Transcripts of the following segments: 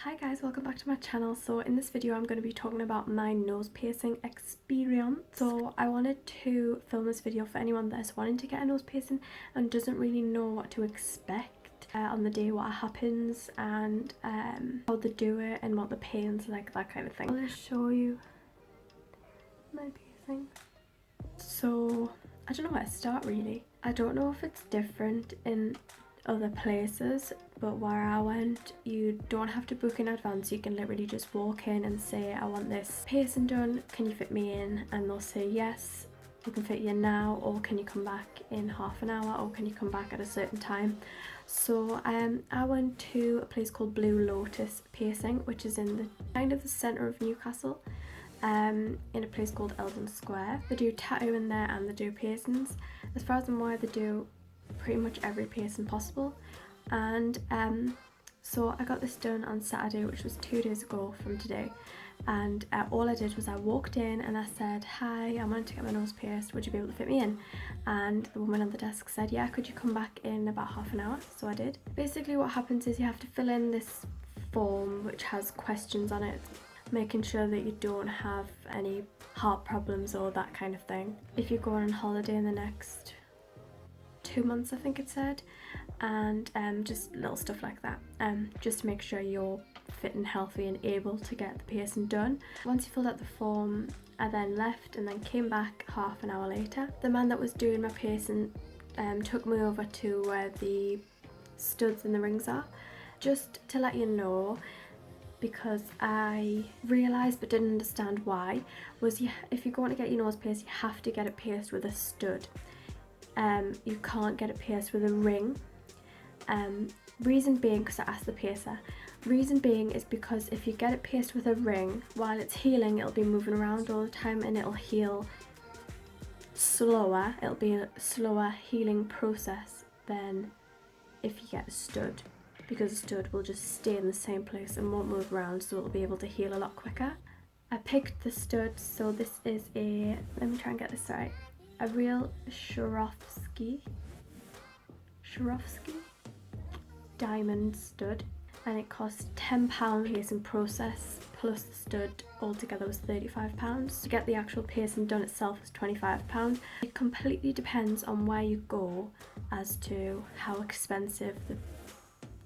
Hi guys, welcome back to my channel. So in this video I'm going to be talking about my nose piercing experience. So I wanted to film this video for anyone that's wanting to get a nose piercing and doesn't really know what to expect on the day, what happens, and how they do it and what the pain's like, that kind of thing. I'll just show you my piercing. So I don't know where to start really. I don't know if it's different in other places, but where I went you don't have to book in advance. You can literally just walk in and say, I want this piercing done, can you fit me in? And they'll say yes, we can fit you in now, or can you come back in half an hour, or can you come back at a certain time. So I went to a place called Blue Lotus Piercing, which is in the kind of the centre of Newcastle, in a place called Eldon Square. They do tattooing there and they do piercings. As far as I'm aware, they do pretty much every piercing possible. And so I got this done on Saturday, which was 2 days ago from today, and all I did was I walked in and I said, hi, I wanted to get my nose pierced, would you be able to fit me in? And the woman on the desk said, yeah, could you come back in about half an hour? So I did. Basically what happens is you have to fill in this form which has questions on it, making sure that you don't have any heart problems or that kind of thing. If you go on holiday in the next 2 months, I think it said, and just little stuff like that, just to make sure you're fit and healthy and able to get the piercing done. Once you filled out the form, I then left and then came back half an hour later. The man that was doing my piercing took me over to where the studs and the rings are. Just to let you know, because I realised but didn't understand why, was if you're going to get your nose pierced, you have to get it pierced with a stud. You can't get it pierced with a ring. Reason being, because I asked the piercer, reason being is because if you get it pierced with a ring, while it's healing it'll be moving around all the time and it'll heal slower. It'll be a slower healing process than if you get a stud, because a stud will just stay in the same place and won't move around, so it'll be able to heal a lot quicker. I picked the stud, so this is a, let me try and get this right, a real Swarovski diamond stud, and it cost £10 piercing process plus the stud altogether was £35. To get the actual piercing done itself was £25. It completely depends on where you go as to how expensive the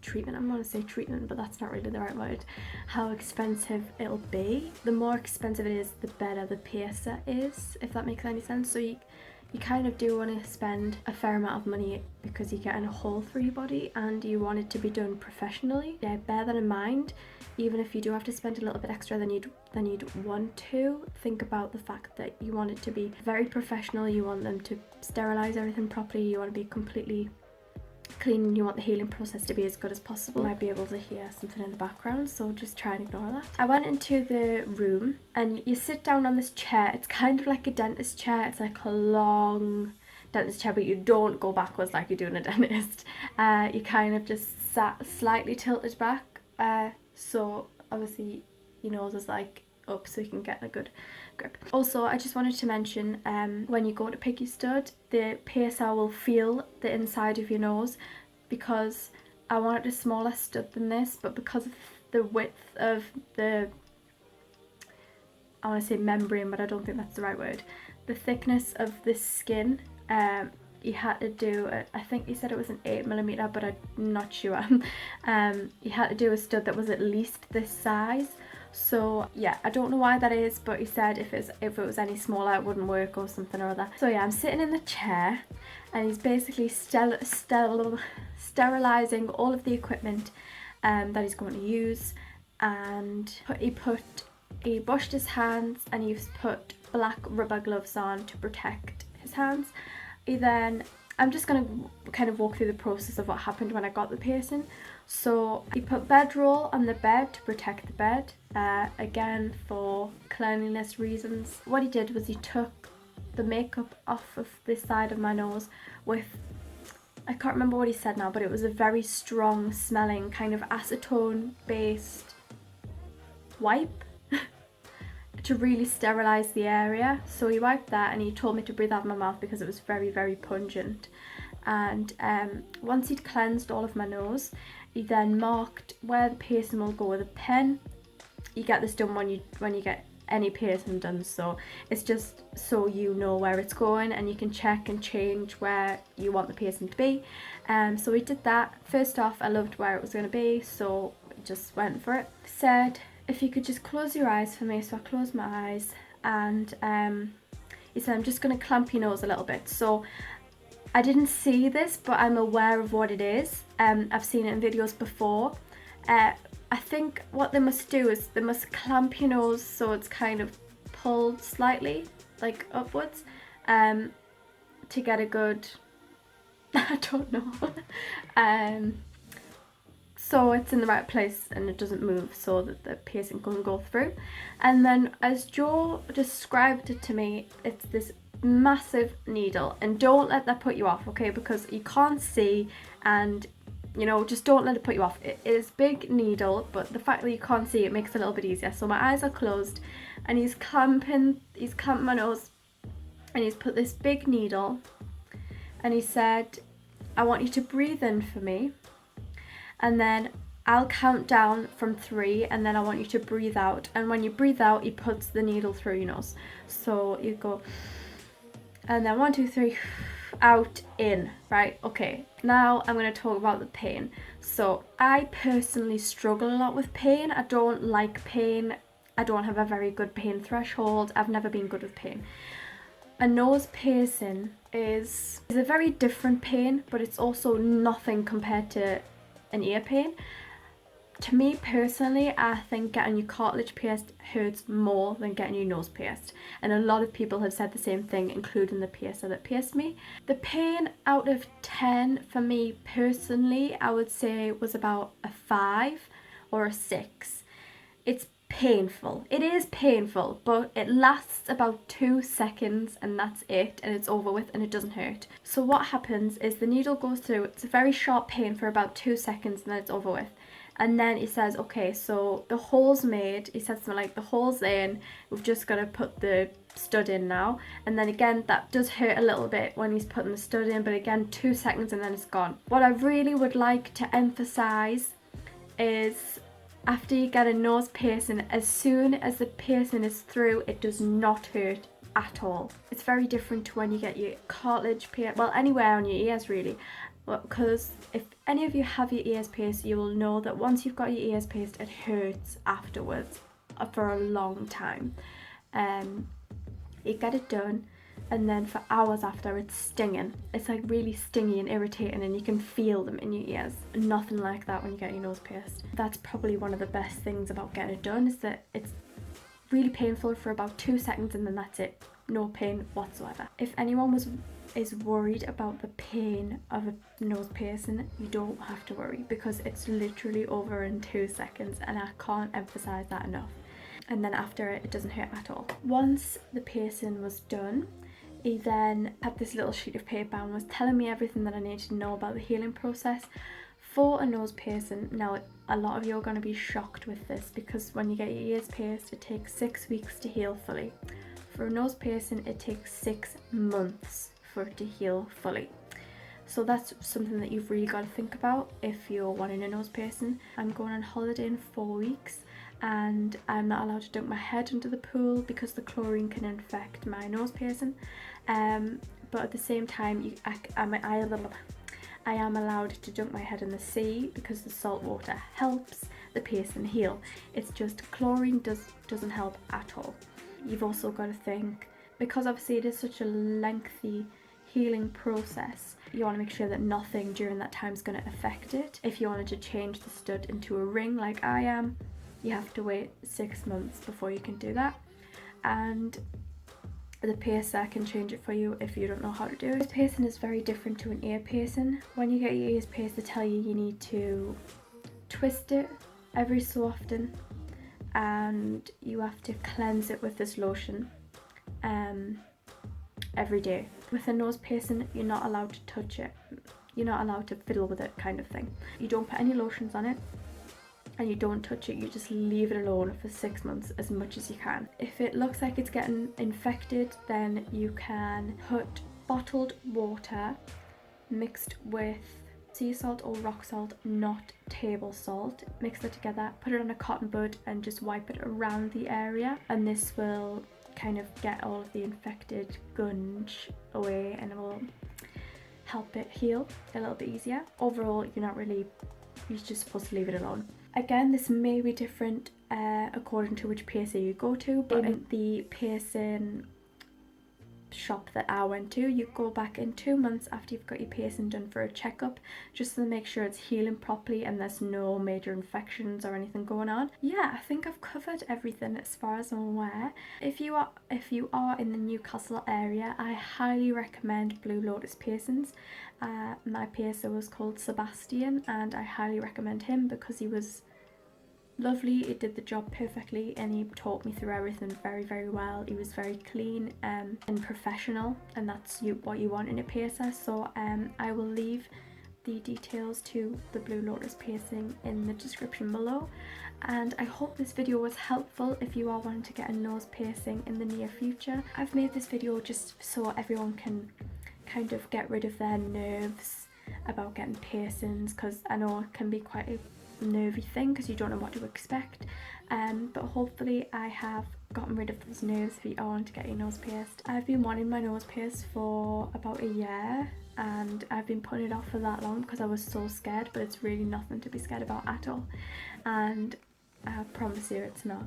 treatment, I'm going to say treatment, but that's not really the right word, how expensive it'll be. The more expensive it is, the better the piercer is, if that makes any sense. So you kind of do want to spend a fair amount of money because you're getting a hole through your body and you want it to be done professionally. Yeah, bear that in mind. Even if you do have to spend a little bit extra than you'd want to, think about the fact that you want it to be very professional. You want them to sterilize everything properly. You want to be completely clean and you want the healing process to be as good as possible. You might be able to hear something in the background, so just try and ignore that. I went into the room and you sit down on this chair. It's kind of like a dentist chair. It's like a long dentist chair, but you don't go backwards like you do in a dentist. You kind of just sat slightly tilted back, so obviously your nose is like up so you can get a good grip. Also, I just wanted to mention, when you go to pick your stud, the piercer will feel the inside of your nose, because I wanted a smaller stud than this, but because of the width of the, I want to say membrane, but I don't think that's the right word, the thickness of the skin, you had to do, I think he said it was an 8mm, but I'm not sure. You had to do a stud that was at least this size. So yeah, I don't know why that is, but he said if it was any smaller it wouldn't work or something or other. So yeah, I'm sitting in the chair and he's basically sterilizing all of the equipment that he's going to use, and he washed his hands and he's put black rubber gloves on to protect his hands. I'm just going to kind of walk through the process of what happened when I got the piercing. So he put bedroll on the bed to protect the bed, again for cleanliness reasons. What he did was he took the makeup off of this side of my nose with, I can't remember what he said now, but it was a very strong smelling kind of acetone based wipe to really sterilize the area. So he wiped that and he told me to breathe out of my mouth because it was very, very pungent. And once he'd cleansed all of my nose, he then marked where the piercing will go with a pen. You get this done when you get any piercing done, so it's just so you know where it's going and you can check and change where you want the piercing to be. So we did that. First off, I loved where it was going to be, so just went for it. Said if you could just close your eyes for me, so I closed my eyes, and he said I'm just going to clamp your nose a little bit. So I didn't see this, but I'm aware of what it is. I've seen it in videos before. I think what they must do is they must clamp your nose so it's kind of pulled slightly, like upwards, to get a good, I don't know, so it's in the right place and it doesn't move so that the piercing can go through. And then as Joe described it to me, it's this massive needle, and don't let that put you off, okay, because you can't see, and you know, just don't let it put you off. It is big needle, but the fact that you can't see it makes it a little bit easier. So my eyes are closed and he's clamping my nose, and he's put this big needle, and he said, I want you to breathe in for me, and then I'll count down from 3, and then I want you to breathe out. And when you breathe out, he puts the needle through your nose. So you go, and then 1, 2, 3, out, in, right? Okay, now I'm going to talk about the pain. So I personally struggle a lot with pain. I don't like pain. I don't have a very good pain threshold. I've never been good with pain. A nose piercing is a very different pain, but it's also nothing compared to an ear pain. To me personally, I think getting your cartilage pierced hurts more than getting your nose pierced. And a lot of people have said the same thing, including the piercer that pierced me. The pain out of 10 for me personally, I would say was about a 5 or a 6. It's painful. It is painful, but it lasts about 2 seconds and that's it, and it's over with and it doesn't hurt. So what happens is the needle goes through, it's a very sharp pain for about 2 seconds and then it's over with. And then he says, okay, so the hole's made. He says something like, the hole's in, we've just got to put the stud in now. And then again, that does hurt a little bit when he's putting the stud in, but again, 2 seconds and then it's gone. What I really would like to emphasize is after you get a nose piercing, as soon as the piercing is through, it does not hurt at all. It's very different to when you get your cartilage pierced, well, anywhere on your ears really. Because if any of you have your ears pierced, you will know that once you've got your ears pierced, it hurts afterwards for a long time. You get it done, and then for hours after, it's stinging. It's like really stingy and irritating, and you can feel them in your ears. Nothing like that when you get your nose pierced. That's probably one of the best things about getting it done, is that it's really painful for about 2 seconds and then that's it. No pain whatsoever. If anyone is worried about the pain of a nose piercing, you don't have to worry, because it's literally over in 2 seconds, and I can't emphasize that enough. And then after it doesn't hurt at all. Once the piercing was done, he then had this little sheet of paper and was telling me everything that I needed to know about the healing process for a nose piercing. Now, a lot of you are going to be shocked with this, because when you get your ears pierced, it takes 6 weeks to heal fully. For a nose piercing, it takes 6 months for it to heal fully. So that's something that you've really got to think about if you're wanting a nose piercing. I'm going on holiday in 4 weeks, and I'm not allowed to dunk my head into the pool because the chlorine can infect my nose piercing. But at the same time, I am allowed to dunk my head in the sea because the salt water helps the piercing heal. It's just chlorine doesn't help at all. You've also got to think, because obviously it is such a lengthy healing process, you want to make sure that nothing during that time is going to affect it. If you wanted to change the stud into a ring like I am, you have to wait 6 months before you can do that. And the piercer can change it for you if you don't know how to do it. Piercing is very different to an ear piercing. When you get your ears pierced, they tell you need to twist it every so often, and you have to cleanse it with this lotion every day. With a nose piercing, you're not allowed to touch it. You're not allowed to fiddle with it, kind of thing. You don't put any lotions on it, and you don't touch it. You just leave it alone for 6 months as much as you can. If it looks like it's getting infected, then you can put bottled water mixed with sea salt or rock salt, not table salt. Mix it together, put it on a cotton bud and just wipe it around the area, and this will kind of get all of the infected gunge away and it will help it heal a little bit easier. Overall, you're just supposed to leave it alone. Again, this may be different according to which piercer you go to, but in the piercing shop that I went to, you go back in 2 months after you've got your piercing done for a checkup, just to make sure it's healing properly and there's no major infections or anything going on. Yeah, I think I've covered everything as far as I'm aware. If you are in the Newcastle area, I highly recommend Blue Lotus piercings. My piercer was called Sebastian and I highly recommend him because he was lovely. It did the job perfectly and he taught me through everything very, very well. He was very clean and professional, and that's what you want in a piercer. So I will leave the details to the Blue Lotus piercing in the description below, and I hope this video was helpful if you are wanting to get a nose piercing in the near future. I've made this video just so everyone can kind of get rid of their nerves about getting piercings, because I know it can be quite a nervy thing because you don't know what to expect, but hopefully I have gotten rid of those nerves if you are wanting to get your nose pierced. I've been wanting my nose pierced for about a year and I've been putting it off for that long because I was so scared, but it's really nothing to be scared about at all, and I promise you it's not.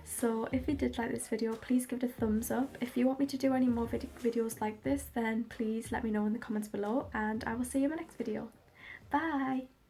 So if you did like this video, please give it a thumbs up. If you want me to do any more videos like this, then please let me know in the comments below, and I will see you in my next video. Bye!